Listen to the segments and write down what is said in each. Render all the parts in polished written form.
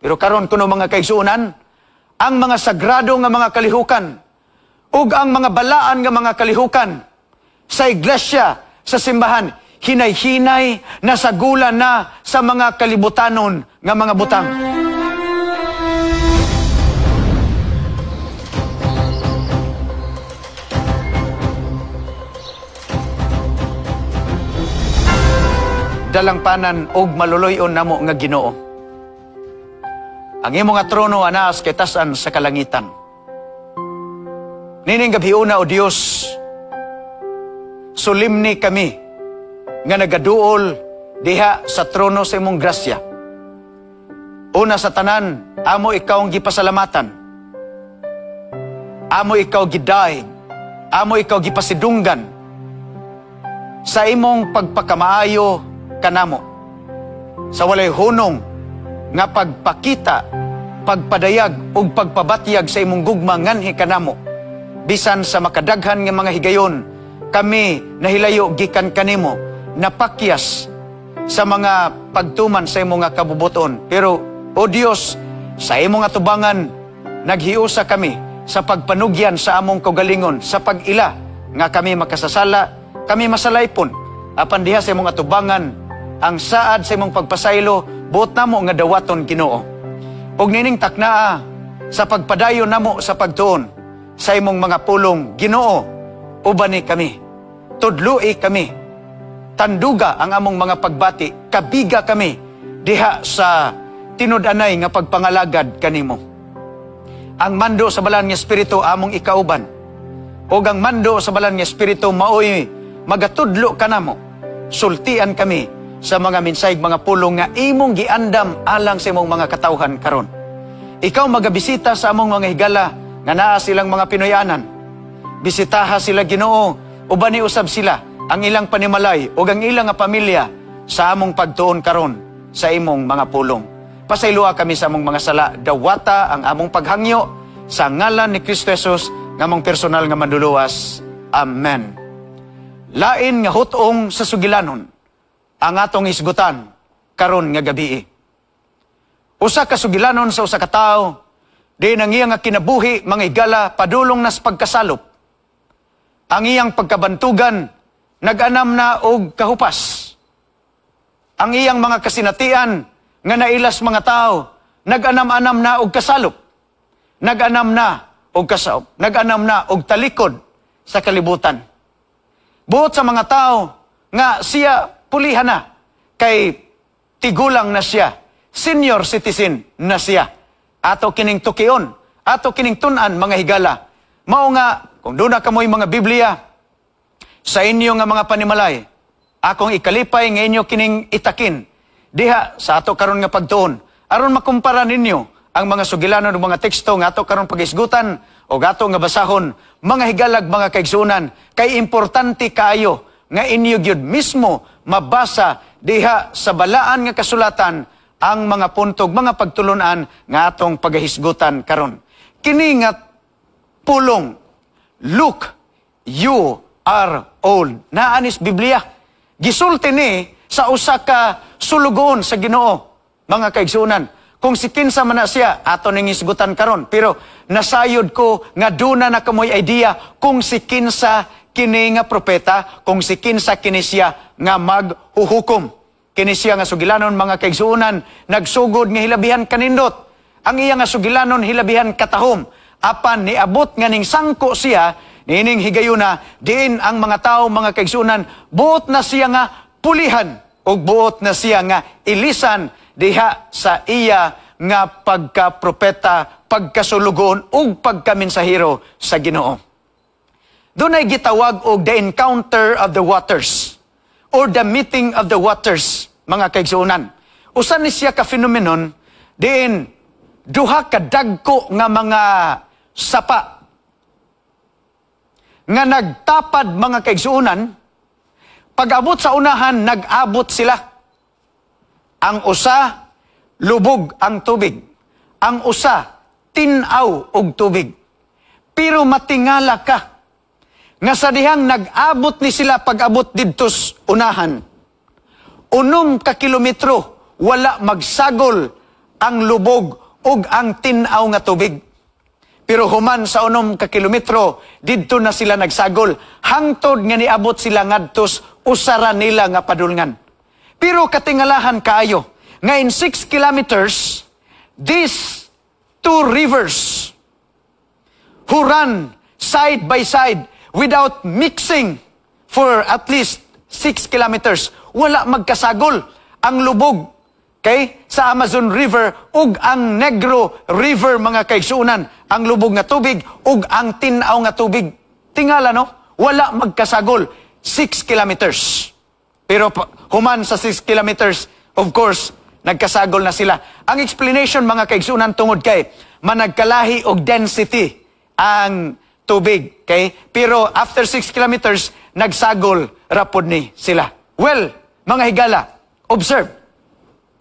Pero karon kuno mga kaigsuonan, ang mga sagrado nga mga kalihukan ug ang mga balaan nga mga kalihukan sa iglesia, sa simbahan, hinay-hinay, nasagulan na sa mga kalibutanon nga mga butang. Dalangpanan og maluluyon namo nga Ginoo. Ang imo nga trono anaas kay tas-an sa kalangitan. Nining gabhiuna o Dios, solimni kami nga nagaduol diha sa trono sa imong grasya. Una sa tanan, amo ikaw ang gipasalamatan. Amo ikaw gidaig. Amo ikaw gipasidunggan sa imong pagpakamaayo kanamo, sa walay hunong nga pagpakita, pagpadayag ug pagpabatyag sa imong gugma nganhi kanamo. Bisan sa makadaghan nga mga higayon, kami nahilayo gikan kanimo, napakyas sa mga pagtuman sa imong nga kabubuton. Pero, o Dios, sa imong atubangan, naghiusa kami sa pagpanugyan sa among kaugalingon, sa pag-ila nga kami makasasala, kami masalaypon, apan diha sa imong atubangan, ang saad sa imong pagpasaylo, buot namo nga dawaton Ginoo. Ug nining taknaa sa pagpadayon namo sa pagtuon sa imong mga pulong, Ginoo, ubani kami, tudloi kami, tanduga ang among mga pagbati, kabiga kami diha sa tinud-anay nga pagpangalagad kanimo. Ang mando sa balan nga espiritu among ikauban, ug ang mando sa balan nga espiritu maoy magatudlo kanamo, sultian kami sa mga minsayg mga pulong nga imong giandam alang sa imong mga katawhan karon. Ikaw magabisita sa among mga higala nga naa silang mga Pinoyanan. Bisitaha sila Ginoo, ubani usab sila ang ilang panimalay ug ang ilang nga pamilya sa among pagtuon karon sa imong mga pulong. Pasaylua kami sa among mga sala, dawata ang among paghangyo sa ngalan ni Kristo Jesus nga among personal nga manluluwas. Amen. Lain nga hutong sa sugilanon ang atong isgutan karon nga gabii. Usa ka sugilanon sa usa ka tawo, di nang iyang nga kinabuhi mga higala padulong nas pagkasalop. Ang iyang pagkabantugan nag-anam na og kahupas. Ang iyang mga kasinatian nga nailas mga tao nag-anam-anam na og kasalop. Nag-anam na og kasaop, nag-anam na og talikod sa kalibutan. Buot sa mga tao nga siya pulihan na, kay tigulang na siya, senior citizen na siya. Ato kining tukion, ato kining tunan mga higala. Mao nga, kung doon na kamoy mga Biblia, sa inyo nga mga panimalay, akong ikalipay nga inyo kining itakin, diha sa ato karon nga pagtuon, aron makumpara ninyo ang mga sugilanon ng mga teksto nga ato karon pagisgutan, o ato nga basahon, mga higalag, mga kaigsunan, kay importante kaayo, nga inyo gyud mismo mabasa diha sa balaan nga kasulatan ang mga puntog, mga pagtulunan nga atong pagahisgutan karon. Kini nga pulong, look, you are old. Naanis Biblia. Gisulti ni sa usa ka sulugon sa Ginoo, mga kaigsunan. Kung si kinsa man na siya, ato ning isgutan karon. Pero nasayod ko nga duna na kamoy idea kung si kinsa kini nga propeta, kung si kinsa kini siya nga maghuhukom. Kini siya nga sugilanon mga kaigsuonan, nagsugod nga hilabihan kanindot. Ang iya nga sugilanon hilabihan katahom. Apan niabot nga ning sangko siya, nining higayuna, diin ang mga tao mga kaigsuonan, buot na siya nga pulihan, o buot na siya nga ilisan diha sa iya nga pagka-propeta, pagkasulugon, ug pagkaminsahero sa Ginoo. Doon ay gitawag og the encounter of the waters or the meeting of the waters, mga kaigsuonan. Usa ni siya ka phenomenon diin duha ka dagko nga mga sapa nga nagtapad mga kaigsuonan. Pag-abot sa unahan, nag-abot sila. Ang usa, lubog ang tubig. Ang usa, tinaw og tubig. Pero matingala ka nga sa dihang nag-abot ni sila pag-abot didtos unahan. 6 ka kilometro, wala magsagol ang lubog ug ang tinaw nga tubig. Pero human sa 6 ka kilometro, didto na sila nagsagol. Hangtod nga niabot sila ngadtos usara nila nga padulngan. Pero katingalahan kaayo, nga in 6 kilometers, these 2 rivers who run side by side without mixing for at least 6 kilometers, wala magkasagol. Ang lubog sa Amazon River ug ang Negro River, mga kaigsuunan, ang lubog nga tubig ug ang tinaw nga tubig. Tingala, no? Wala magkasagol. 6 kilometers. Pero human sa 6 kilometers, of course, nagkasagol na sila. Ang explanation, mga kaigsuunan, tungod kay managkalahi og density ang tubig. Pero after 6 kilometers, nagsagol rapod ni sila. Well, mga higala, observe.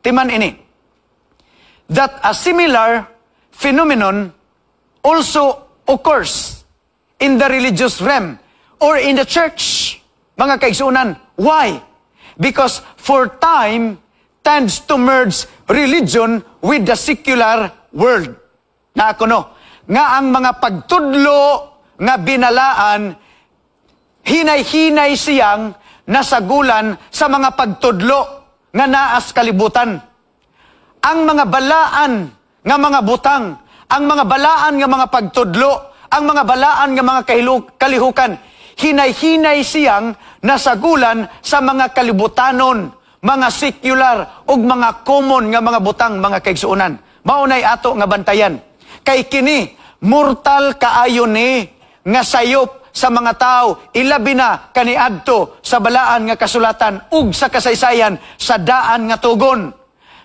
Timan ini, that a similar phenomenon also occurs in the religious realm or in the church. Mga kaigsuunan, why? Because for time tends to merge religion with the secular world. Na ako, no? Nga ang mga pagtudlo nga binalaan, hinay-hinay siyang nasagulan sa mga pagtudlo nga naas kalibutan. Ang mga balaan nga mga butang, ang mga balaan nga mga pagtudlo, ang mga balaan nga mga kalihukan, hinay-hinay siyang nasagulan sa mga kalibutanon, mga secular, ug mga common nga mga butang, mga kaigsuunan. Maunay ato nga bantayan. Kay kini, mortal kaayo ni nga sayop sa mga tao, ilabi na kaniadto sa balaan nga kasulatan ug sa kasaysayan sa daan nga tugon.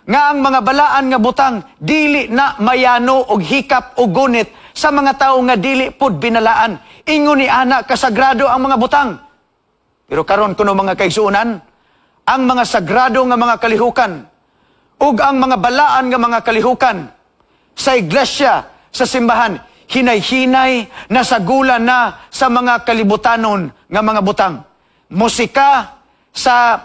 Nga ang mga balaan nga butang, dili na mayano og hikap o gunit sa mga tao nga dili pud binalaan. Ingon ni ana kasagrado ang mga butang. Pero karon kuno, mga kaigsuunan, ang mga sagrado nga mga kalihukan ug ang mga balaan nga mga kalihukan sa iglesia, sa simbahan, hinay-hinay, nasagulan na sa mga kalibutanon nga mga butang. Musika, sa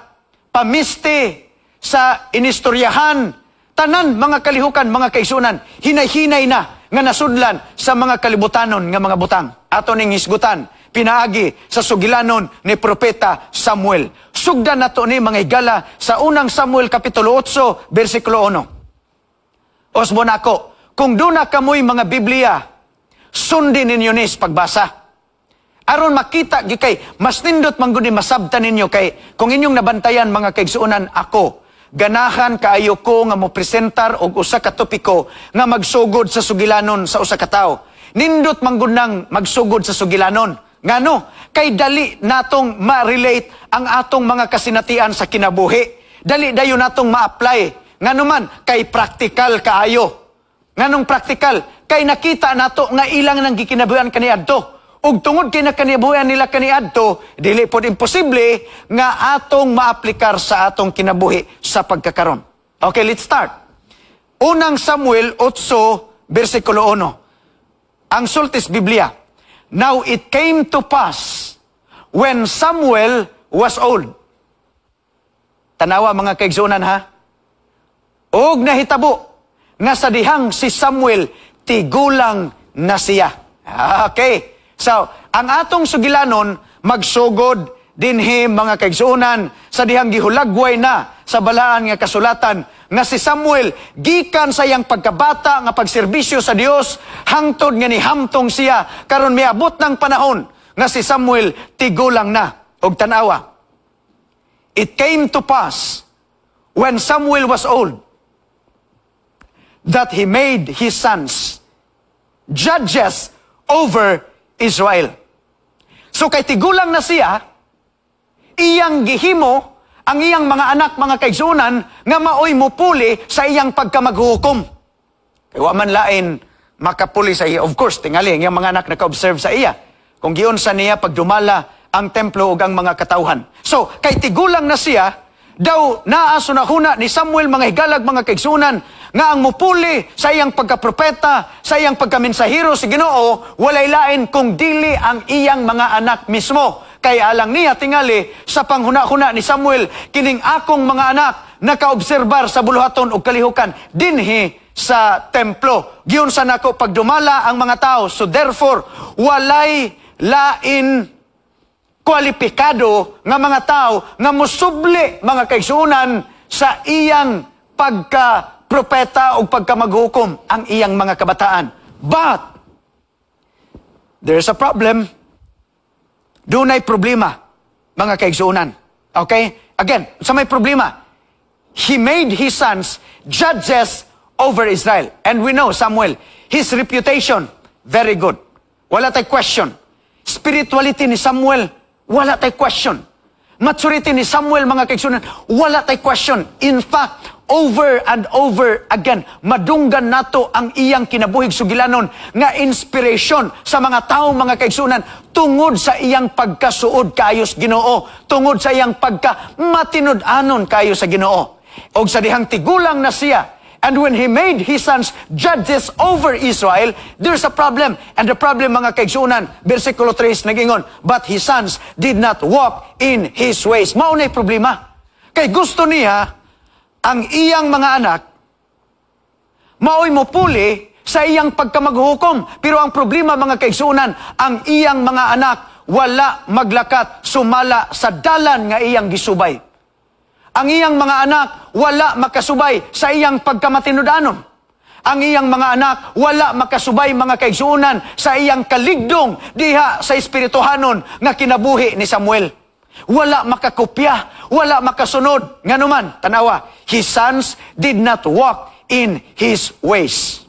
pamiste, sa inistoryahan, tanan mga kalihukan, mga kaigsuunan, hinay-hinay na nga nasudlan sa mga kalibutanon nga mga butang. Ato ning hisgutan, pinaagi sa sugilanon ni Propeta Samuel. Sugdan nato ni mga higala sa unang Samuel Kapitulo 8, versikulo 1. Osbon ako, kung doon na kamoy mga Biblia, sundin ninyo ni pagbasa. Aron makita gikay, mas nindot mangguni masabtan ninyo kay, kung inyong nabantayan, mga kaigsuunan, ako, ganahan kaayo ko nga mo presentar og usa ka topiko nga magsugod sa sugilanon sa usa ka tawo. Nindot manggunang magsugod sa sugilanon. Ngano? Kay dali natong ma-relate ang atong mga kasinatian sa kinabuhi. Dali dayon natong ma-apply. Ngano man, kay practical kaayo. Nganong practical? Kay nakita nato nga ilang nang gikinabuhian kaniadto. Ug tungod kay nakaniabuhian nila kaniadto, dili pod imposible nga atong maaplikar sa atong kinabuhi sa pagkakaron. Okay, let's start. Unang Samuel 8, versikulo 1. Ang sultis Biblia. Now it came to pass when Samuel was old. Tanawa, mga kaigsuunan, ha? Og nahitabo nga sa dihang si Samuel tigulang na siya. Okay. So, ang atong sugilanon magsugod dinhi, mga kaigsuunan, sa dihang gihulagway na sa balaan nga kasulatan nga si Samuel gikan sa iyang pagkabata nga pagserbisyo sa Dios hangtod nga nihamtong siya karon miabot ng panahon nga si Samuel tigulang na. Og tanawa, it came to pass when Samuel was old that he made his sons judges over Israel. So kay tigulang na siya, iyang gihimo ang iyang mga anak, mga kaigsuunan, nga maoy mupuli sa iyang pagkamaghuhukom. Kaya waman lain makapuli sa iya. Of course, tingali, ang iyang mga anak naka-observe sa iya. Kung giyon sa niya pagdumala ang templo ug ang mga katawhan. So, kay tigulang na siya, daw naasunahuna ni Samuel, mga higalag, mga kaigsuunan, nga ang mupuli sa iyang pagkapropeta, sa iyang pagkamensahero si Ginoo, walay lain kung dili ang iyang mga anak mismo. Kaya alang niya tingali sa panghuna-huna ni Samuel, kining akong mga anak nakaobserbar sa buluhaton o kalihukan dinhi sa templo. Giunsa nako pagdumala ang mga tao. So therefore, walay lain kwalipikado nga mga tao nga musubli mga kaigsuonan sa iyang pagka-propeta o pagka-maghukom ang iyang mga kabataan. But there's a problem. Dunay problema, mga kaigsuonan. Okay? Again, sa may problema, he made his sons judges over Israel. And we know, Samuel, his reputation, very good. Wala tay question. Spirituality ni Samuel, wala tay question. Maturity ni Samuel, mga kaigsuonan, wala tay question. In fact, over and over again, madunggan nato ang iyang kinabuhig sugilanon nga inspiration sa mga tao, mga kaigsuonan, tungod sa iyang pagkasuod kayo sa Ginoo, tungod sa iyang pagka-matinud-anon kayo sa Ginoo. Og sa dihang tigulang na siya, and when he made his sons judges over Israel, there's a problem. And the problem, mga kaigsuonan, versikulo 3 nagingon, but his sons did not walk in his ways. Maunay problema. Kay gusto niya ang iyang mga anak maoy mo puli sa iyang pagkamaghukom. Pero ang problema, mga kaigsuonan, ang iyang mga anak wala maglakat sumala sa dalan nga iyang gisubay. Ang iyang mga anak wala makasubay sa iyang pagkamatinud-anon. Ang iyang mga anak wala makasubay, mga kaigsuonan, sa iyang kaligdong diha sa espirituhanon nga kinabuhi ni Samuel. Wala makakopya, wala makasunod. Nga naman, tanawa, his sons did not walk in his ways.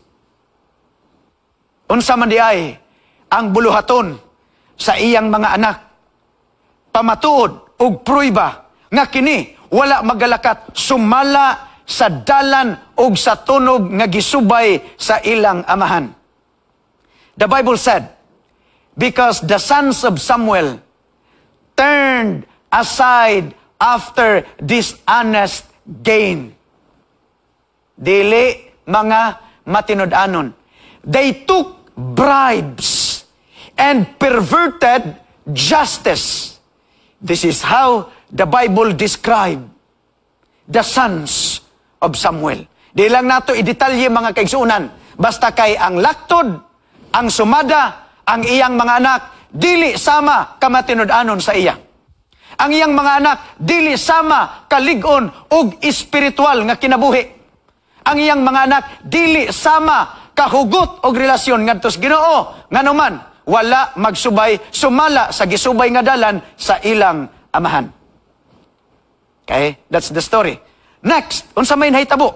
Unsa man di ay ang buluhaton sa iyang mga anak, pamatuod og pruiba nga kini wala magalakat sumala sa dalan og sa tunog nga gisubay sa ilang amahan. The Bible said, because the sons of Samuel turned aside after dishonest gain. Dili mga matinud-anon. They took bribes and perverted justice. This is how the Bible described the sons of Samuel. Di lang nato i-detalye, mga kaigsuonan. Basta kay ang laktod, ang sumada, ang iyang mga anak, dili sama kamatinud-anon sa iya. Ang iyang mga anak, dili sama kalig-on og espiritual nga kinabuhi. Ang iyang mga anak, dili sama kahugot og relasyon ngadto sa Ginoo. Nganuman, wala magsubay, sumala sa gisubay nga dalan sa ilang amahan. Okay? That's the story. Next, unsa may nahitabo?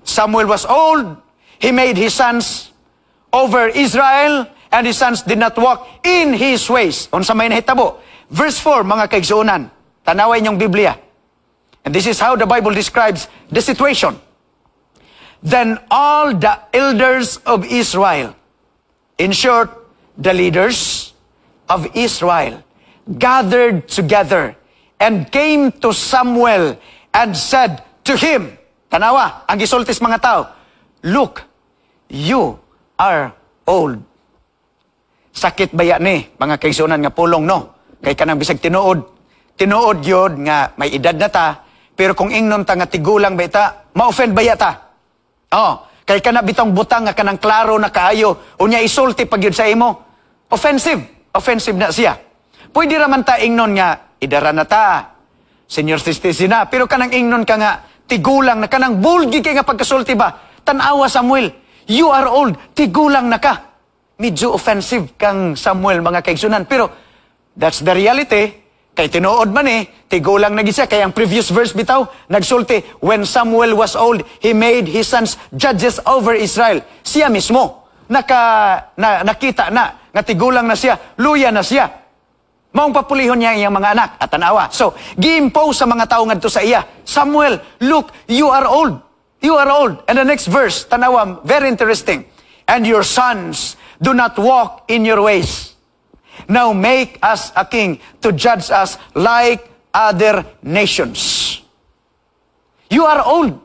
Samuel was old. He made his sons over Israel, and his sons did not walk in his ways. Unsa may nahitabo? Verse 4, mga kaigsuonan. Tanaway niyong Biblia. And this is how the Bible describes the situation. Then all the elders of Israel, in short, the leaders of Israel, gathered together and came to Samuel and said to him, tanawa, ang gisultis mga tao, look, you are old. Sakit baya ni, mga kaigsuonan nga pulong, no? Kay kanang bisag tinuod. Tinuod yun nga may edad na ta, pero kung ingnon ta nga tigulang ba ita, ma-offend baya ta. Oh, kay kana bitong butang nga kanang klaro na kaayo, unya isulti pag yun sa imo. Offensive. Offensive na siya. Pwede raman ta ingnon nga, idara na ta, senior citizen na, pero kanang ingnon ka nga, tigulang na kanang bulgi kay nga pagkasulti ba? Tanawa, Samuel, you are old, tigulang na ka. Medyo offensive kang Samuel, mga kaigsunan, pero that's the reality. Kay tinuod man tigulang na siya. Kaya ang previous verse bitaw, nagsulti, when Samuel was old, he made his sons judges over Israel. Siya mismo, nakita na, nga tigulang na siya, luya na siya. Maong papulihon niya iyang mga anak at tanawa. So, gi-impose sa mga tao ngadto sa iya, Samuel, look, you are old. You are old. And the next verse, tanawa, very interesting. And your sons do not walk in your ways. Now make us a king to judge us like other nations. You are old,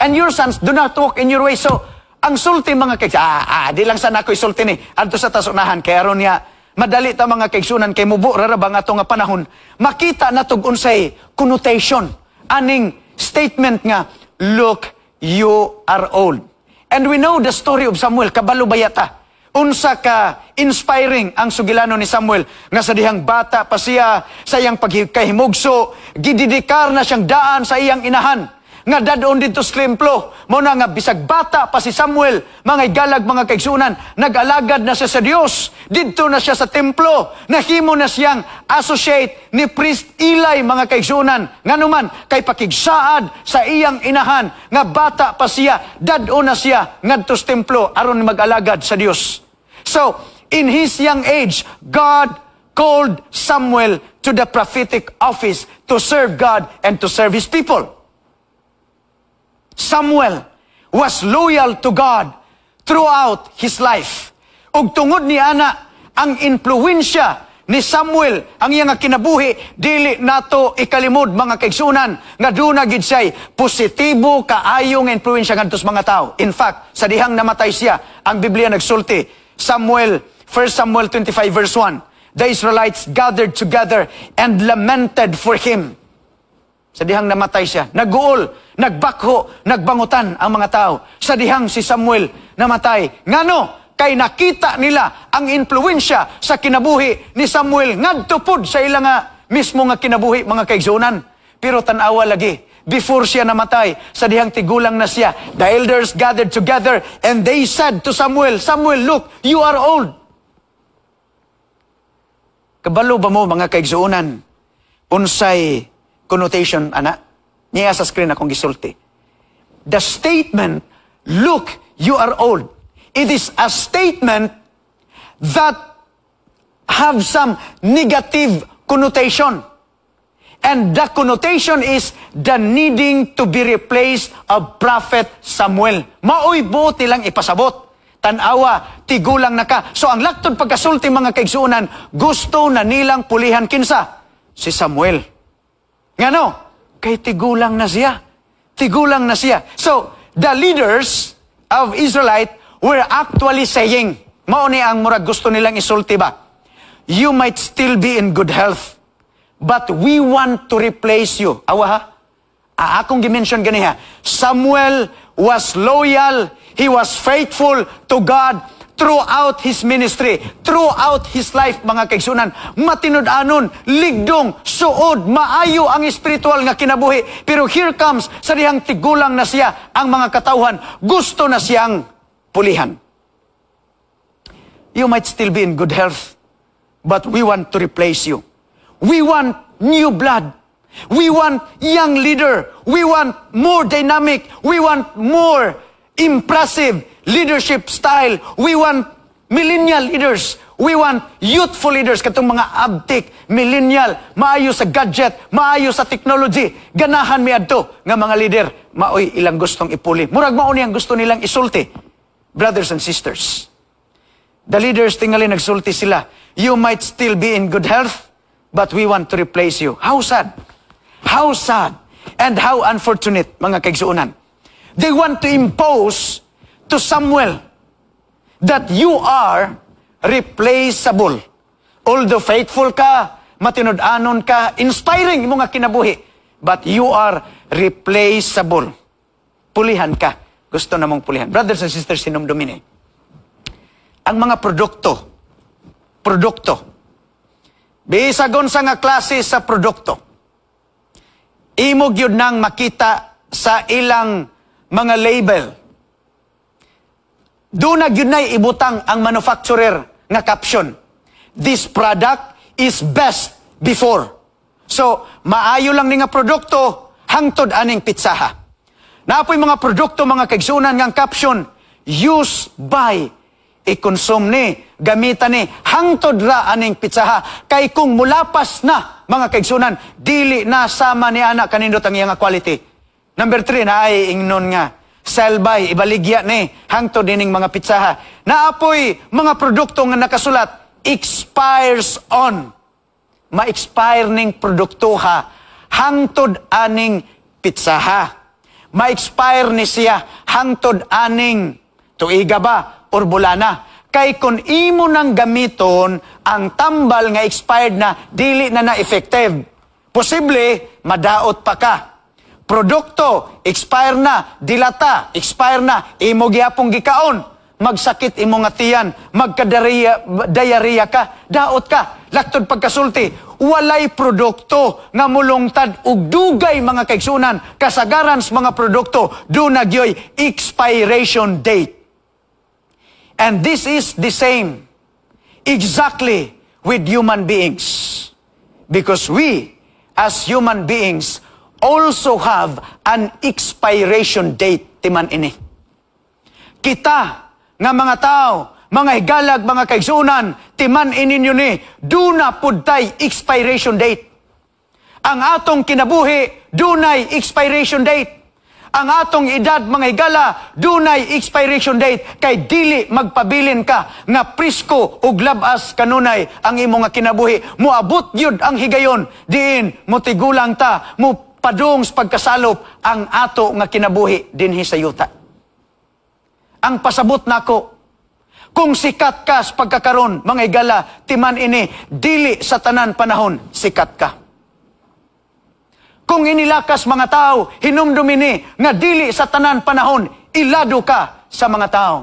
and your sons do not walk in your ways. So, ang sulti, mga kaigsunan, di lang sana ko isulti ni, adto sa tasunahan, kaya ron niya, madali ta mga kaigsunan, kay mubo rarabang ato nga panahon, makita na tug unsay connotation, aning statement nga, look, you are old. And we know the story of Samuel, kabalo bayata. Unsa ka inspiring ang sugilano ni Samuel nga sa dihang bata pa siya sa iyang pagkahimugso, gididikar na siyang daan sa iyang inahan nga dadon dito sa templo. Mo na nga bisag bata pa si Samuel, mga igalag, mga kaigsunan, nag-alagad na siya sa Dios. Dito na siya sa templo. Nahimo na siyang associate ni priest Eli, mga kaigsunan. Nganuman kay pakigsaad sa iyang inahan nga bata pa siya, dadon na siya ngadto sa templo aron mag-alagad sa Dios. So, in his young age, God called Samuel to the prophetic office to serve God and to serve His people. Samuel was loyal to God throughout his life. Ug tungod ni ana, ang influensya ni Samuel, ang iyang kinabuhi, dili nato ikalimod, mga kaigsunan, nga duna gid siya positibo kaayong influensya ngadto sa mga tao. In fact, sa dihang namatay siya, ang Biblia nagsulti, 1 Samuel 25 verse 1, the Israelites gathered together and lamented for him. Sa dihang namatay siya, naguol, nagbakho, nagbangutan ang mga tao. Sa dihang si Samuel namatay. Ngano? Kay nakita nila ang influensya sa kinabuhi ni Samuel ngadto pod sa ilang mismo nga kinabuhi, mga kaigsunan. Pero tanawa lagi, before siya namatay, sa dihang tigulang na siya, the elders gathered together and they said to Samuel, Samuel, look, you are old. Kabalo ba mo, mga kaigsunan, unsay connotation, anak? Niya sa screen akong gisulti. The statement, look, you are old. It is a statement that have some negative connotation. And the connotation is the needing to be replaced of Prophet Samuel. Maoy buot nilang ipasabot. Tanawa, tigulang na ka. So ang laktod pagkasulti, mga kaigsunan, gusto na nilang pulihan kinsa? Si Samuel. Ngano? Kay tigulang na siya. Tigulang na siya. So, the leaders of Israelite were actually saying, mao ni ang murag gusto nilang isulti ba? You might still be in good health, but we want to replace you. Awa ha? Akong gimension ganiha. Samuel was loyal, he was faithful to God throughout his ministry, throughout his life, mga kaigsunan. Matinud-anon, ligdong, suod, maayo ang espiritual nga kinabuhi. Pero here comes, sa dihang tigulang na siya, ang mga katawhan, gusto na siyang pulihan. You might still be in good health, but we want to replace you. We want new blood. We want young leader. We want more dynamic. We want more impressive leadership style. We want millennial leaders. We want youthful leaders. Katong mga abtik, millennial, maayo sa gadget, maayo sa technology. Ganahan mi adto nga mga leader. Maoy ilang gustong ipuli. Murag mao ni ang gusto nilang isulti. Brothers and sisters, the leaders tingali nagsulti sila. You might still be in good health, but we want to replace you. How sad. How sad and how unfortunate, mga kaigsuunan. They want to impose to Samuel that you are replaceable. Although faithful ka, matinud-anon ka, inspiring mo nga kinabuhi, but you are replaceable. Pulihan ka. Gusto namang pulihan. Brothers and sisters, sinumdumini. Ang mga produkto, bisagon sa nga klase sa produkto, imog yun nang makita sa ilang mga label. Doon na yun na ibutang ang manufacturer nga caption. This product is best before. So, maayo lang ni nga produkto, hangtod aning pitsaha. Naapoy mga produkto, mga kaigsunan nga caption, use by, i-consume ni, gamitan ni, hangtod ra aning pitsaha. Kay kung mulapas na, mga kaigsunan, dili na sama ni anak kanindot ang iyang quality. Number 3, na ay ingnon nga, sell by, ibaligya ni, hangtod dining mga pitsaha. Naapoy mga produkto nga nakasulat, expires on. Ma-expire ning produkto ha, hangtod aning pitsaha. Ma-expire ni siya, hangtod aning tuiga ba, or bulana. Kay kung imo nang gamiton, ang tambal nga expired na, dili na na-effective. Posible, madaot pa ka. produkto, expire na, dilata, expire na, imo gihapong gikaon, magsakit imo nga tiyan, magka-diarrhea ka, daot ka, laktod pagkasulti, walay produkto nga mulungtad ug dugay mga kaigsunan, kasagaran sa mga produkto, do nagyoy expiration date. And this is the same exactly with human beings. Because we, as human beings, also have an expiration date, timan ini. Kita, nga mga tao, mga higalag, mga kaigsunan, timan ininyo ni, do na pudtay expiration date. Ang atong kinabuhi, dunay expiration date. Ang atong edad, mga higala, dunay expiration date. Kay dili magpabilin ka, nga prisko ug labas kanunay ang imo nga kinabuhi. Muabot yun ang higayon, diin, mutigulang ta, mupadong sa pagkasalop ang ato nga kinabuhi dinhi sa yuta. Ang pasabot nako, kung sikat ka sa pagkakaroon, mga higala, timan ini, dili sa tanan panahon, sikat ka. Kung inilakas mga tao, hinumdumini, nga dili sa tanan panahon, ilado ka sa mga tao.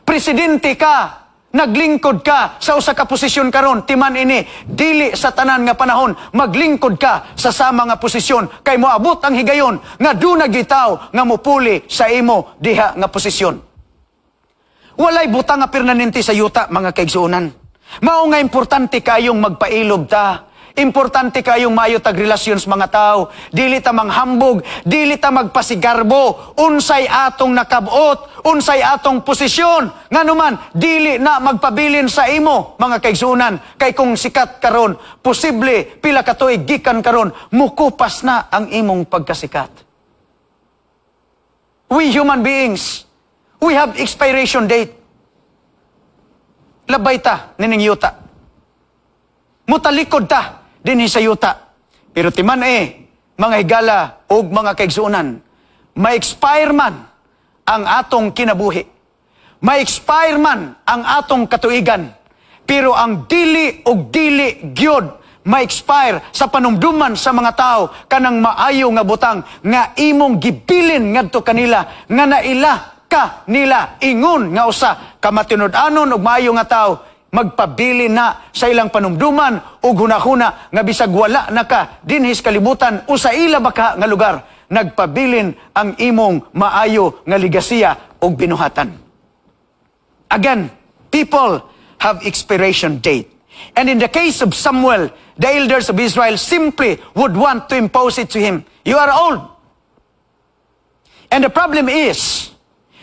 Presidente ka, naglingkod ka sa usa ka posisyon karon, timan ini, dili sa tanan nga panahon, maglingkod ka sa sama nga posisyon, kay moabot ang higayon, nga dunag gitaw nga mupuli sa imo diha nga posisyon. Walay butang nga permanente sa yuta, mga kaigsuonan. Mao nga importante kayong magpailob ta. Importante kayong mayo tag relasyon sa mga tao. Dili ta manghambog, dili ta magpasigarbo, unsay atong nakabot, unsay atong posisyon. Nganuman, dili na magpabilin sa imo, mga kaigsuonan. Kay kung sikat karon, posible pila ka tuig gikan karon, mukupas na ang imong pagkasikat. We human beings, we have expiration date. Labay ta nining yuta. Mutalikod ta dinhi sa yuta. Pero timan mga higala o mga kaigsuonan, ma-expire man ang atong kinabuhi. Ma-expire man ang atong katuigan. Pero ang dili o dili gyud ma-expire sa panumduman sa mga tao kanang maayo nga butang nga imong gibilin ngadto kanila nga naila ka nila ingon nga usa ka matinud-anon ug maayo nga tao magpabili na sa ilang panumduman o hunahuna nga bisag wala na ka dinhi sa kalibutan o sa ila baka nga lugar, nagpabilin ang imong maayo nga ligasiya o binuhatan. Again, people have expiration date. And in the case of Samuel, the elders of Israel simply would want to impose it to him. You are old. And the problem is,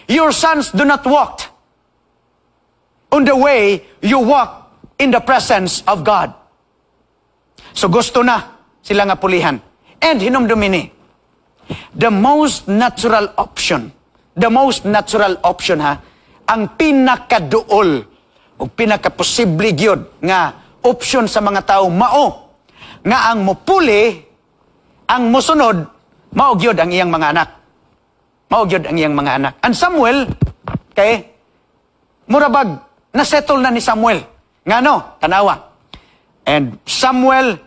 your sons do not walk on the way you walk in the presence of God. So gusto na sila nga pulihan. And hinumdumini, the most natural option ang pinakaduol o pinakaposible gyud nga option sa mga tao mao nga ang mupuli, ang musunod, mao gyud ang iyang mga anak. Mao gyud ang iyang mga anak. And Samuel, murabag, na-settle na ni Samuel. Ngano? Tanawa. And Samuel,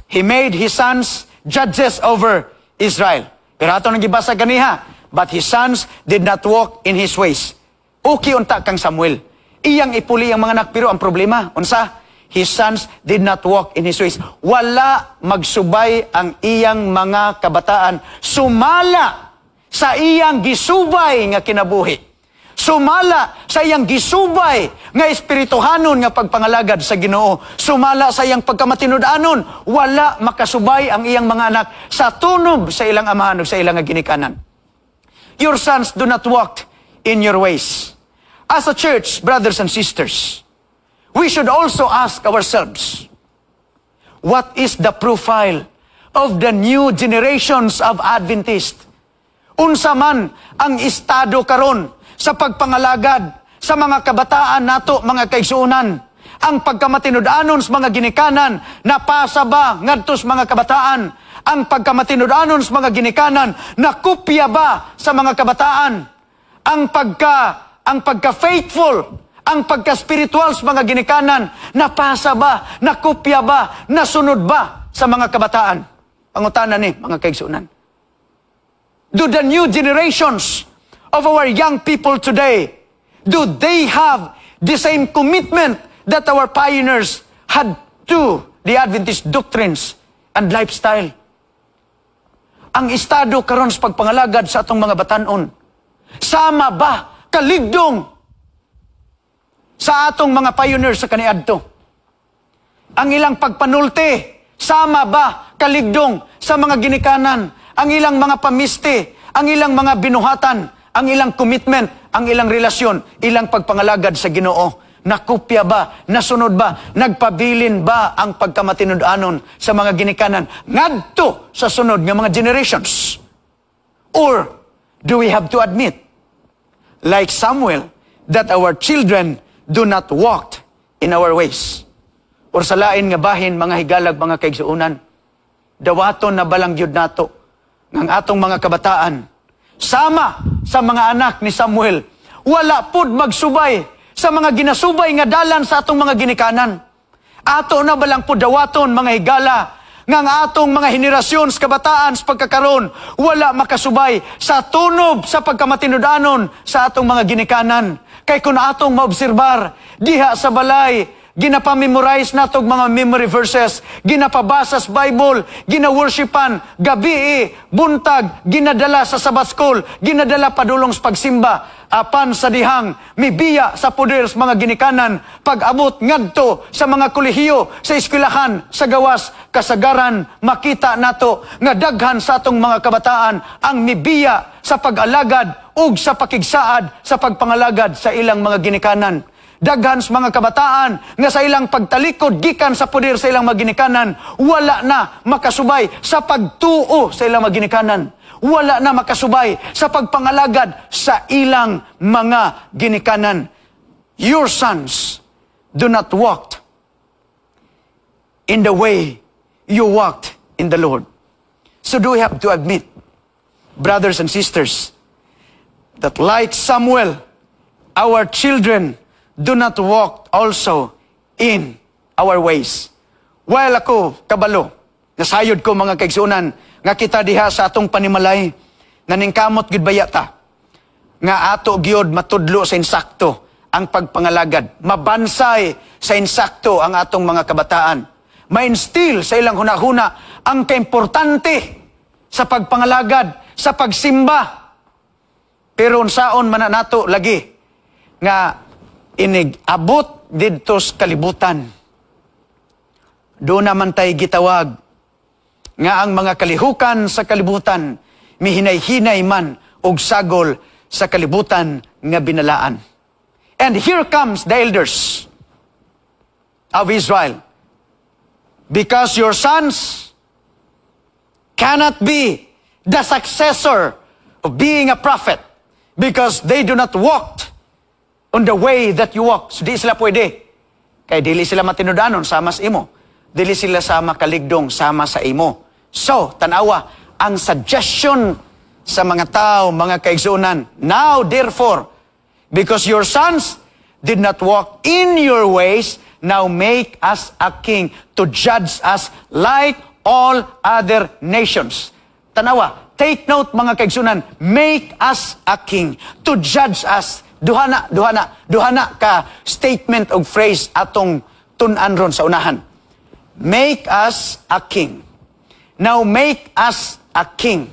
he made his sons judges over Israel. Pero ato nang gibasa ganiha, but his sons did not walk in his ways. Okay unta kang Samuel. Iyang ipuli ang mga anak, pero ang problema, unsa? His sons did not walk in his ways. Wala magsubay ang iyang mga kabataan. Sumala sa iyang gisubay nga kinabuhi. Sumala sa iyang gisubay nga espirituhanon nga pagpangalagad sa Ginoo. Sumala sa iyang pagkamatinud-anon. Wala makasubay ang iyang mga anak sa tunob sa ilang amahan o sa ilang ginikanan. Your sons do not walk in your ways. As a church, brothers and sisters, we should also ask ourselves, what is the profile of the new generations of Adventists? Unsa man ang estado karon sa pagpangalagad sa mga kabataan nato, mga kaigsuonan, ang pagkamatinud-anon sa mga ginikanan, napasa ba ngadto sa mga kabataan? Ang pagkamatinud-anon sa mga ginikanan, nakopya ba sa mga kabataan? Ang pagka-faithful, ang pagka-spiritual sa mga ginikanan, napasa ba, nakopya ba, nasunod ba sa mga kabataan? Pangutanan ni, mga kaigsunan. Do the new generations of our young people today, do they have the same commitment that our pioneers had to the Adventist doctrines and lifestyle? Ang estado karon sa pagpangalagad sa atong mga batanon, sama ba kaligdong sa atong mga pioneers sa kaniadto? Ang ilang pagpanulti, sama ba kaligdong sa mga ginikanan? Ang ilang mga pamiste, ang ilang mga binuhatan, ang ilang commitment, ang ilang relasyon, ilang pagpangalagad sa Ginoo? Nakopya ba? Nasunod ba? Nagpabilin ba ang pagkamatinud-anon sa mga ginikanan ngadto sa sunod nga mga generations? Or do we have to admit, like Samuel, that our children do not walk in our ways? Or sa lain nga bahin, mga higalag, mga kaigsuunan, dawaton na balang yun nato ng atong mga kabataan, sama sa mga anak ni Samuel, wala pud magsubay sa mga ginasubay nga dalan sa atong mga ginikanan. Ato na balang pud dawaton, mga higala, nga ang atong mga henerasyon sa kabataan sa pagkakaroon, wala makasubay sa tunob sa pagkamatinud-anon sa atong mga ginikanan. Kay kung atong maobserbar, diha sa balay, ginapamemorize natog mga memory verses, ginapabasa sa Bible, ginaworshipan, gabi, buntag, ginadala sa Sabbath school, ginadala padulong sa pagsimba, apan sa dihang, mibiya sa poder sa mga ginikanan, pag-abot ngadto sa mga kolehiyo, sa eskwelahan, sa gawas, kasagaran, makita nato nga daghan sa atong mga kabataan ang mibiya sa pag-alagad ug sa pakigsaad sa pagpangalagad sa ilang mga ginikanan. Daghan sa mga kabataan nga sa ilang pagtalikod gikan sa poder sa ilang mga ginikanan, wala na makasubay sa pagtuo sa ilang mga ginikanan. Wala na makasubay sa pagpangalagad sa ilang mga ginikanan. Your sons do not walk in the way you walked in the Lord. So do we have to admit, brothers and sisters, that like Samuel, our children do not walk also in our ways. While ako, kabalo, nasayod ko mga kaigsunan, nga kita diha sa atong panimalay, naningkamot gid bayata, nga ato gyud matudlo sa insakto ang pagpangalagad, mabansay sa insakto ang atong mga kabataan, ma-instill sa ilang hunahuna ang kaimportante sa pagpangalagad, sa pagsimba. Pero unsaon man nato lagi, nga inig-abot didto sa kalibutan. Doon naman tayo gitawag nga ang mga kalihukan sa kalibutan mihinay-hinay man og sagol sa kalibutan nga binalaan. And here comes the elders of Israel. Because your sons cannot be the successor of being a prophet because they do not walk on the way that you walk. So di sila pwede. Kaya dili sila matinudanon sama sa imo. Dili sila sama kaligdong sama sa imo. So, tanawa, ang suggestion sa mga tao, mga kaigsunan, now therefore, because your sons did not walk in your ways, now make us a king to judge us like all other nations. Tanawa, take note mga kaigsunan, make us a king to judge us. Duhana ka statement of phrase atong tun-an ron sa unahan. Make us a king. Now make us a king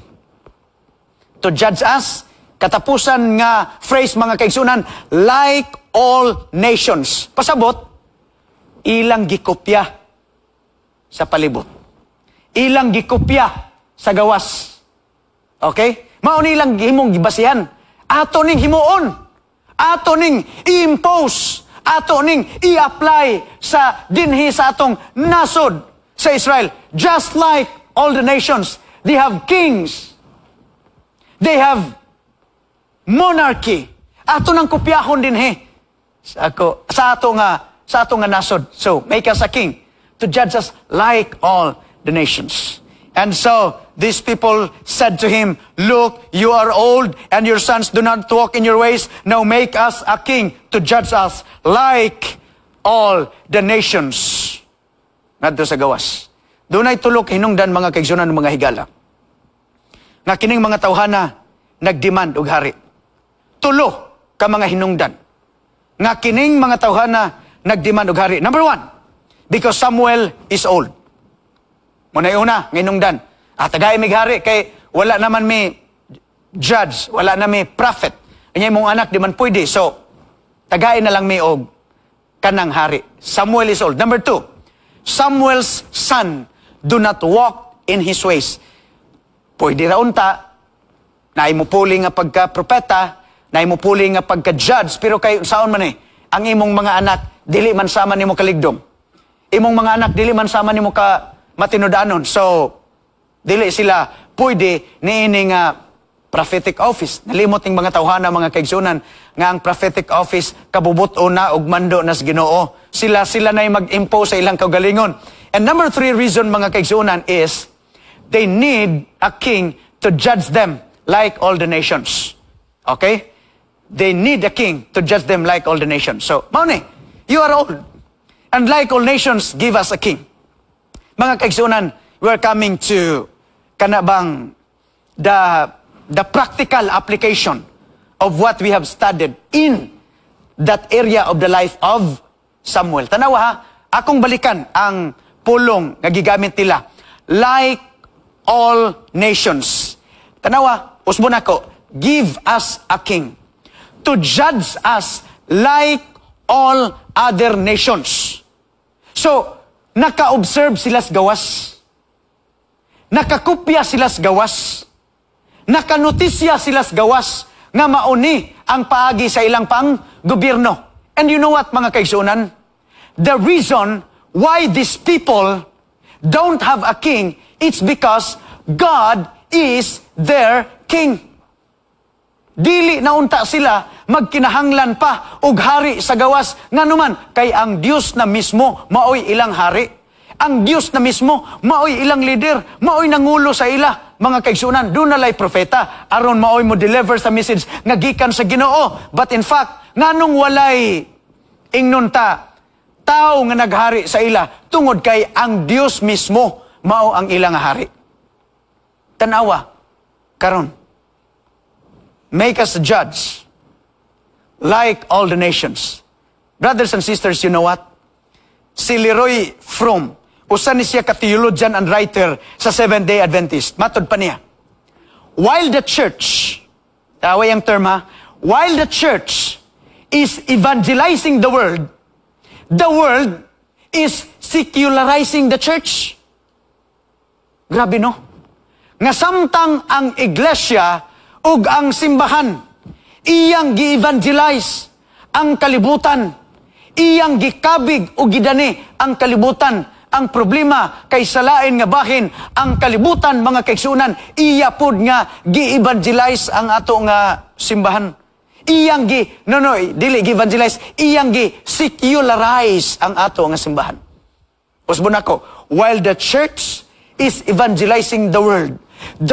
to judge us. Katapusan nga phrase mga kaigsunan, like all nations. Pasabot, ilang gikopya sa palibot. Ilang gikopya sa gawas. Okay? Mao ni ilang himong gibasihan. Ato ning himuon. Ato ning i-impose, ato ning i-apply sa dinhi sa atong nasod sa Israel. Just like all the nations, they have kings. They have monarchy. Ato nang kopyahon dinhi sa ato nga nasod. So, make us a king to judge us like all the nations. And so, these people said to him, look, you are old, and your sons do not walk in your ways. Now make us a king to judge us like all the nations. Ngadto sa gawas. Doon ay tulok hinungdan mga kaigsunan ng mga higala. Nga kining mga tawhana nagdemand og hari. Tulo ka mga hinungdan. Nga kining mga tawhana nagdemand og hari. Number 1, because Samuel is old. Muna una, hinungdan. Tagay mig hari kay wala naman may judge, wala na may prophet. Anya mong anak di man pwede. So, tagay na lang may og kanang hari. Samuel is old. Number 2, Samuel's son do not walk in his ways. Pwede ra unta, naimupuli nga pagka-propeta, naimupuli nga pagka-judge, pero kay saon man ang imong mga anak, dili man sama nimo kaligdom. Imong mga anak, dili man sama nimo ka matinudanon. So, dili sila pwede niini nga prophetic office. Nalimot ng mga tawhana, mga kaigsunan, nga ang prophetic office kabubuto na og mando nas Ginoo. Sila na mag-impose sa ilang kaugalingon. And number 3 reason, mga kaigsunan, is they need a king to judge them like all the nations. Okay? They need a king to judge them like all the nations. So, mauni, you are old. And like all nations, give us a king. Mga kaigsunan, we are coming to kanabang the practical application of what we have studied in that area of the life of Samuel. Tanawa ha, akong balikan ang pulong nga gigamit nila. Like all nations. Tanawa, usbon ako, give us a king to judge us like all other nations. So, naka-observe sila sa gawas. Nakakopya sila sa gawas. Nakanotisya sila sa gawas nga mauni ang paagi sa ilang pang gobyerno. And you know what, mga kaigsunan? The reason why these people don't have a king, it's because God is their king. Dili na unta sila magkinahanglan pa og hari sa gawas nga naman kay ang Dios na mismo maoy ilang hari. Ang Dios na mismo maoy ilang leader, maoy nangulo sa ila. Mga kaigsunan, doon nalay propeta aron maoy mo deliver sa message nga gikan sa Ginoo. But in fact, nganong walay ingnon ta tao nga naghari sa ila tungod kay ang Dios mismo mao ang ilang hari. Tanawa karon, make us a judge like all the nations. Brothers and sisters, you know what? Si Leroy Fromm, usa ni siya ka theologian and writer sa Seventh-day Adventist. Matod pa niya, while the church, taway ang term ha, while the church is evangelizing the world is secularizing the church. Grabe no? Nga samtang ang iglesia ug ang simbahan, iyang gi-evangelize ang kalibutan, iyang gikabig o gidani ang kalibutan. Ang problema kay salain nga bahin ang kalibutan, mga kaigsunan, iya pod nga gi-evangelize ang ato nga simbahan. Iyang dili gi-evangelize, iyang gi-secularize ang ato nga simbahan. Usbon ako, while the church is evangelizing the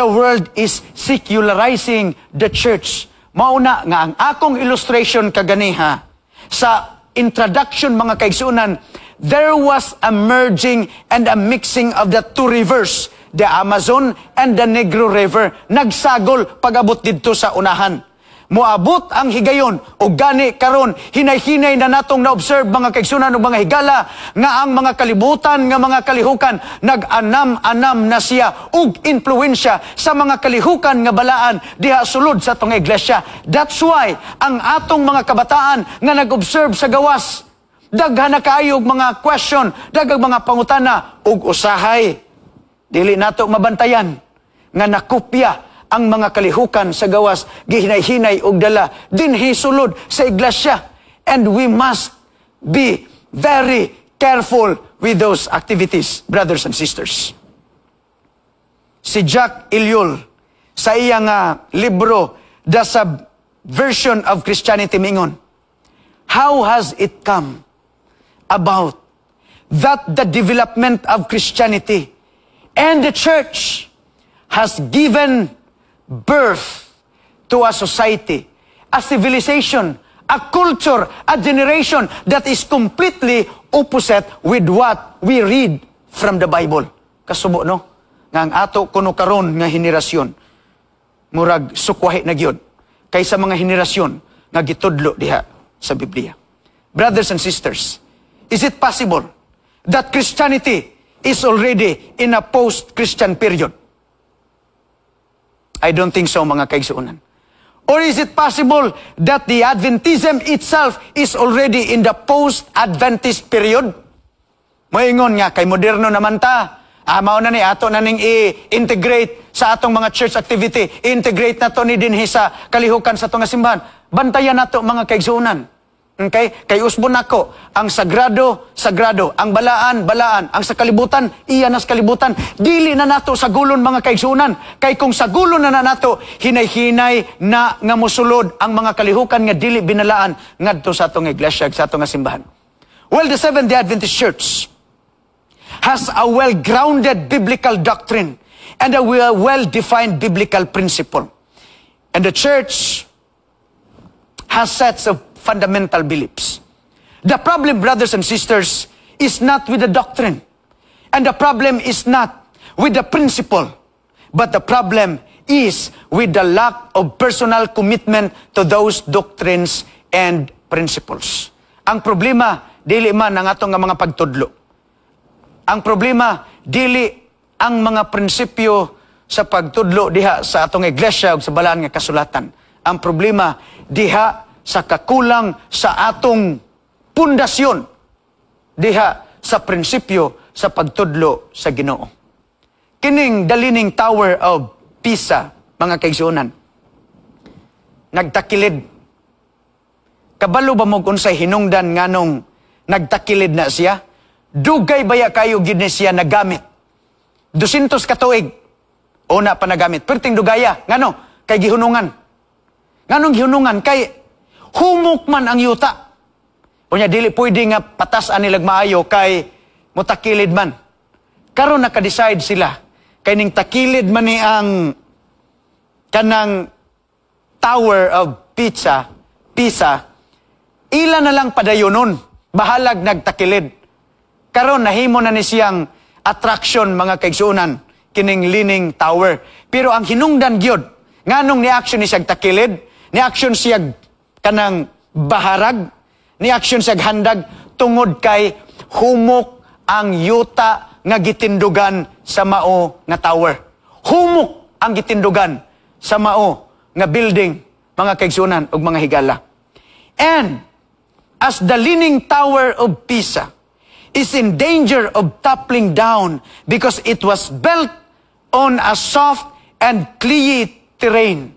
world is secularizing the church. Mauna nga ang akong illustration kaganiha sa introduction, mga kaigsunan, there was a merging and a mixing of the two rivers, the Amazon and the Negro River. Nagsagol pag-abot dito sa unahan. Moabot ang higayon o gani karon hinay-hinay na natong na-observe, mga kaigsunan ug mga higala, nga ang mga kalibutan nga mga kalihukan nag-anam-anam na siya ug influensya sa mga kalihukan nga balaan diha sulod sa tong iglesia. That's why ang atong mga kabataan nga nag-observe sa gawas, daghan na kaayog mga question, daghang mga pangutana ug usahay. Dili nato mabantayan nga nakopya ang mga kalihukan sa gawas, gihinay-hinay og dala dinhi sulod sa iglesia. And we must be very careful with those activities, brothers and sisters. Si Jacques Ellul, sa iyang libro, The Subversion of Christianity, mingon, how has it come about that the development of Christianity and the church has given birth to a society, a civilization, a culture, a generation that is completely opposite with what we read from the Bible. kasubo no nga ang ato kuno karon nga henerasyon murag sukwahi na gyud kaysa mga henerasyon nga gitudlo diha sa Biblia. Brothers and sisters, is it possible that Christianity is already in a post-Christian period? I don't think so, mga kaigsuunan. Or is it possible that the Adventism itself is already in the post-Adventist period? Moingon nga, kay moderno naman ta. Mao na ni ato na ning i-integrate sa atong mga church activity. I-integrate na to ni dinhi sa kalihukan sa atong simbahan. Bantayan nato mga kaigsuunan. Okay? Kay usbon nako, ang sagrado, sagrado, ang balaan, balaan, ang sa kalibutan, iyan as kalibutan. Dili na nato sa gulon mga kaigsuunan. Kay kung sa gulon na nato, hinay-hinay na nga musulod ang mga kalihukan nga dili binalaan ngadto sa atong iglesia, sa atong simbahan. Well, the Seventh-day Adventist Church has a well-grounded biblical doctrine and a well-defined biblical principle. And the church has sets of fundamental beliefs. The problem, brothers and sisters, is not with the doctrine. And the problem is not with the principle. But the problem is with the lack of personal commitment to those doctrines and principles. Ang problema, dili man ang atong mga pagtudlo. Ang problema, dili ang mga prinsipyo sa pagtudlo diha sa atong iglesia ug sa balaan nga kasulatan. Ang problema, diha sa kakulang sa atong pundasyon, diha sa prinsipyo sa pagtudlo sa Ginoo. Kining the Leaning Tower of Pisa, mga kaigsuonan, nagtakilid. Kabalo ba mo kung sa hinungdan nganong nagtakilid na siya? Dugay baya kayo gid ni siya nagamit. 200 katuig. Una pa nagamit. Perting dugaya. Ngano? Kay gihunungan. Nganong gihunungan? Kay humok man ang yuta. Unya dili pwede nga patasan nilag maayo kay mutakilid man. Karon naka-decide sila. Kay ning takilid man ni ang kanang Tower of Pisa, ila na lang padayonon. Bahalag nagtakilid. Karon nahimo na ni siyang attraction mga kaigsuunan kining Leaning Tower. Pero ang hinungdan gyud nganong ni action ni siyang takilid, ni action siyang kanang baharag, ni action siyang handag tungod kay humok ang yuta nga gitindugan sa mao nga tower. Humok ang gitindugan sa mao nga building mga kaigsuunan ug mga higala. And as the Leaning Tower of Pisa is in danger of toppling down because it was built on a soft and clayey terrain,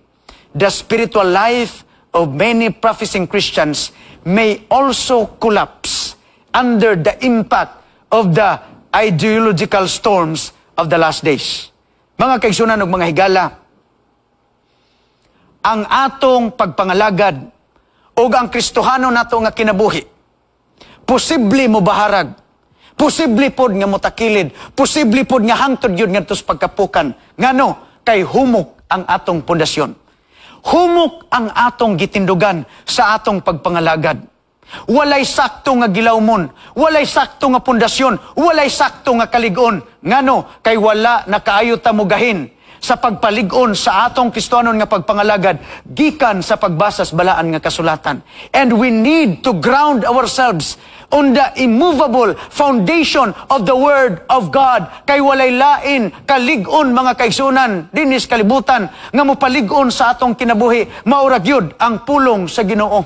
the spiritual life of many professing Christians may also collapse under the impact of the ideological storms of the last days. Mga kaigsunan ug mga higala, ang atong pagpangalagad o ang Kristohano nato nga kinabuhi, posible mo baharag, posible pod nga mutakilid, posible pod nga hangtod yun nga tos pagkapukan. Ngano? Kay humok ang atong pundasyon. Humok ang atong gitindugan sa atong pagpangalagad. Walay sakto nga gilawmon, walay sakto nga pundasyon, walay sakto nga kaligon. Ngano? Kay wala nakaayo ta mugahin sa pagpalig-on sa atong Kristohanon nga pagpangalagad gikan sa pagbasa sa balaan nga kasulatan. And we need to ground ourselves on the immovable foundation of the Word of God. Kay walay lain kalig-on mga kaigsunan dinis kalibutan nga mopalig-on sa atong kinabuhi, maurag yun ang pulong sa Ginoo.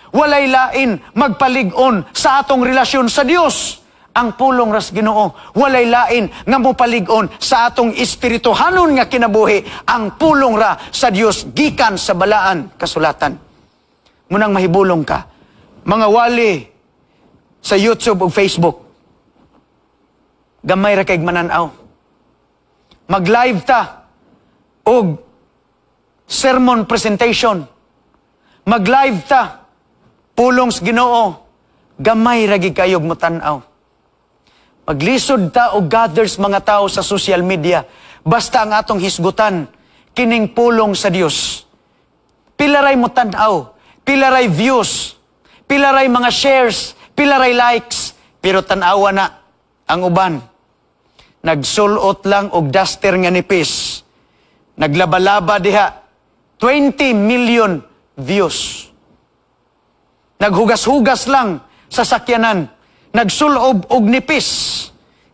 Walay lain magpalig-on sa atong relasyon sa Dios, ang pulong ras Ginoo. Walay lain nga mopalig-on sa atong espirituhanon nga kinabuhi, ang pulong ra sa Dios gikan sa balaan kasulatan. Munang mahibulong ka, mga wali sa YouTube o Facebook, gamay ra kay mananaw. Mag-live ta og sermon presentation. Mag-live ta pulong sa Ginoo, gamay ra gid kayo mo tan-aw. Maglisod ta og gathers mga tao sa social media, basta ang atong hisgutan kining pulong sa Dios. Pilaray mo tan-aw, pilaray views, pilaray mga shares, pilaray likes, pero tan-awa na ang uban. nagsulot lang og duster nga nipis. Naglabalaba diha. 20 million views. Naghugas-hugas lang sa sakyanan. Nagsulob og nipis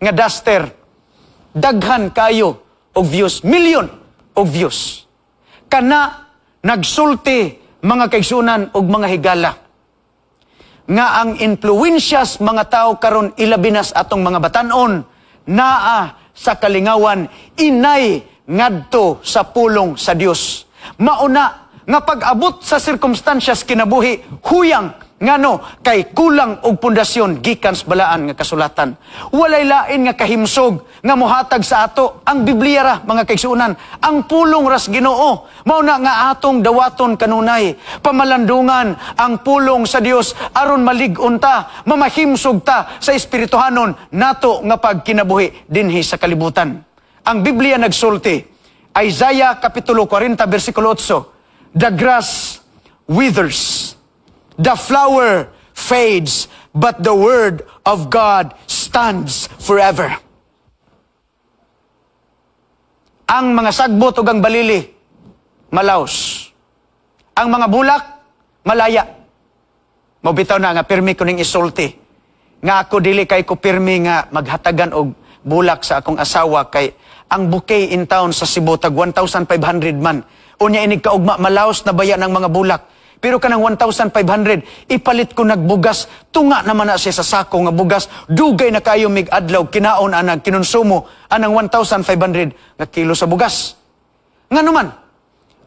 nga duster. Daghan kayo og views. Million og views. Kana nagsulti mga kaigsunan og mga higala. Nga ang influensyas mga tao karon ilabinas atong mga batanon naa sa kalingawan inay ngadto sa pulong sa Dios. Mauna nga pag-abot sa sirkumstansyas kinabuhi huyang ngano kay kulang og pundasyon gikan sa balaan nga kasulatan. Walay lain nga kahimsog nga mohatag sa ato ang Biblia ra mga kaigsunan. Ang pulong ras Ginoo mao na nga atong dawaton kanunay. Pamalandungan ang pulong sa Dios aron malig-on ta, mamahimsog ta sa espirituhanon nato nga pagkinabuhi dinhi sa kalibutan. Ang Biblia nagsulti, Isaiah kapitulo 40 bersikulo 8, the grass withers, the flower fades, but the word of God stands forever. Ang mga sagbot ug ang balili, malaos. Ang mga bulak, malaya. Mabitaw na nga, pirmi ko ning isulti. Nga ako dili kay ko pirmi nga maghatagan og bulak sa akong asawa kay ang bouquet in town sa Cebu tag 1,500 man. Unya inig kaugma malaos na baya ng mga bulak. Pero kanang 1,500, ipalit ko nagbugas, tunga naman na siya sa sako nga bugas, dugay na kayo mig adlaw, kinaon anang kinonsumo, anang 1,500 nga kilo sa bugas. Nga naman,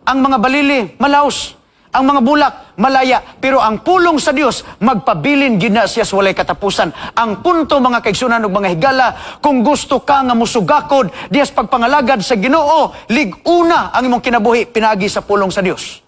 ang mga balili, malaos, ang mga bulak, malaya, pero ang pulong sa Dios, magpabilin gina siya sa walay katapusan. Ang punto mga kaigsunan ug mga higala, kung gusto ka nga musugakod, diyas pagpangalagad sa Ginoo, lig-una ang imong kinabuhi, pinagi sa pulong sa Dios.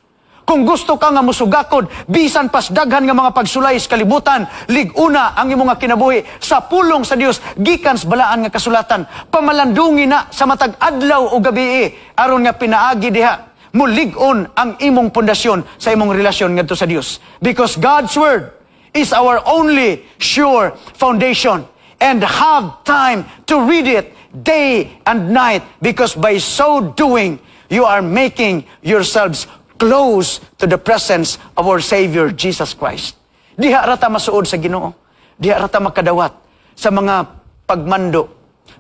Kung gusto ka nga musugakod, bisan pas daghan nga mga pagsulay sa kalibutan, lig-una ang imong kinabuhi sa pulong sa Dios, gikan sa balaan nga kasulatan. Pamalandungi na sa matag adlaw o gabi, aron nga pinaagi diha, mulig-on ang imong pundasyon sa imong relasyon ngadto sa Dios. Because God's Word is our only sure foundation. And have time to read it day and night, because by so doing, you are making yourselves close to the presence of our Savior, Jesus Christ. Diha rata masuod sa Ginoo. Diha rata makadawat sa mga pagmando,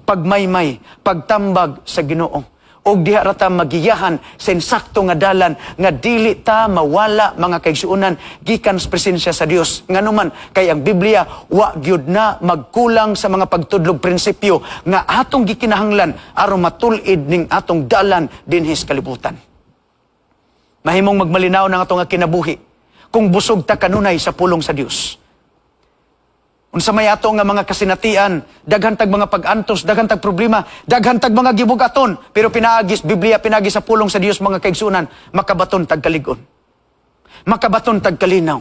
pagmaymay, pagtambag sa Ginoo. O diha rata magiyahan sa insakto nga dalan nga dili ta mawala mga kaigsuunan gikan sa presensya sa Dios. Nganuman kay ang Biblia wa gyud na magkulang sa mga pagtudlog prinsipyo nga atong gikinahanglan aron matulid ning atong dalan dinhi sa kalibutan. Mahimong magmalinaw ng atong kinabuhi kung busog ta kanunay sa pulong sa Dios. Unsa may ato nga mga kasinatian, daghan tag mga pag-antos, daghan tag problema, daghan tag mga gibugaton, pero pinaagis Biblia pinagi sa pulong sa Dios mga kaigsunan, makabaton tag kaligon. Makabaton tag kalinaw.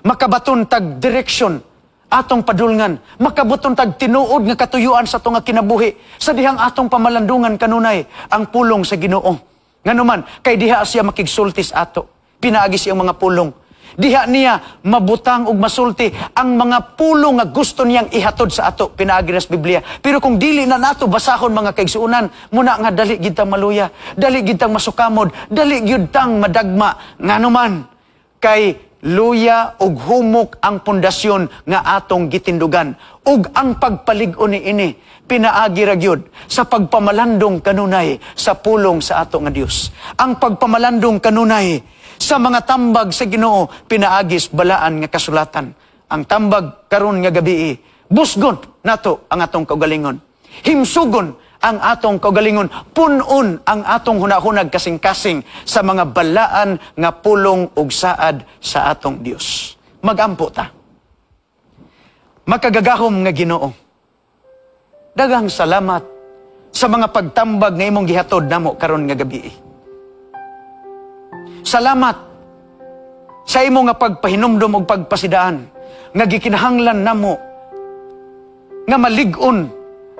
Makabaton tag direksyon atong padulngan, makabaton tag tinuod nga katuyuan sa atong kinabuhi, sa dihang atong pamalandungan kanunay ang pulong sa Ginoo. Nganuman kay diha siya makigsultis ato. Pinaagi siyang mga pulong. Diha niya mabutang ug masulti ang mga pulong nga gusto niyang ihatod sa ato, pinaagi sa Biblia. Pero kung dili na nato basahon mga kaigsuunan, muna nga dali gid tang maluya, dali gid tang masukamod, dali gid tang madagma. Nganuman kay luya ug humok ang pundasyon nga atong gitindugan. Ug ang pagpalig-on ini pinaagi ra gyud sa pagpamalandong kanunay sa pulong sa ato nga Dios. Ang pagpamalandong kanunay sa mga tambag sa Ginoo pinaagis balaan nga kasulatan. Ang tambag karon nga gabi, busgon nato ang atong kaugalingon. Himsugon ang atong kaugalingon. Punon ang atong hunahunag kasing-kasing sa mga balaan nga pulong ug saad sa atong Dios. Magampo ta. Makagagahom nga Ginoo. Daghang salamat sa mga pagtambag nga imong gihatod namo karon nga gabi. Salamat sa imo nga pagpahinumdom ug pagpasidaan nga gikinahanglan namo nga malig-on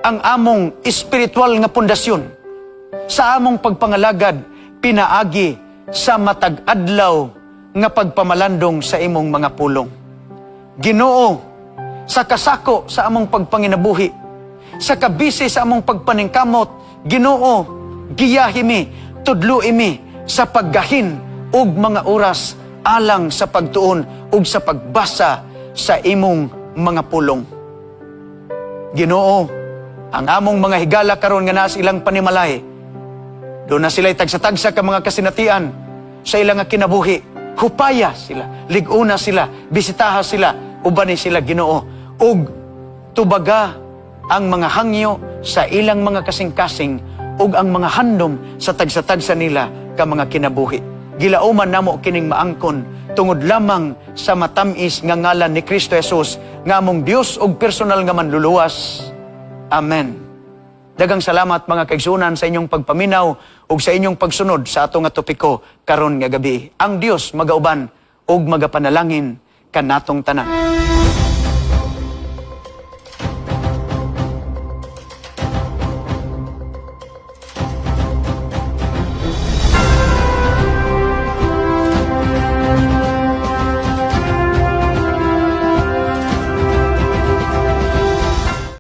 ang among espiritual nga pundasyon sa among pagpangalagad pinaagi sa matag adlaw nga pagpamalandong sa imong mga pulong. Ginoo, sa kasako sa among pagpanginabuhi, sa kabisi sa among pagpaningkamot, Ginoo, giyahimi, tudluimi sa paggahin ug mga oras alang sa pagtuon ug sa pagbasa sa imong mga pulong. Ginoo, ang among mga higala karon nga naa sa ilang panimalay, doon na sila'y tagsa-tagsa ka mga kasinatian sa ilang nga kinabuhi. Hupaya sila, liguna sila, bisitaha sila, ubani sila, Ginoo. Ug tubaga ang mga hangyo sa ilang mga kasing-kasing ug ang mga handom sa tagsa-tagsa nila ka mga kinabuhi. Gilauman namo kining maangkon tungod lamang sa matamis nga ngalan ni Kristo Jesus nga among Dios ug personal nga manluluwas. Amen. Daghang salamat mga kaigsunan sa inyong pagpaminaw ug sa inyong pagsunod sa ato nga topiko karon nga gabi. Ang Dios magauban ug magapanalangin kanatong tanan.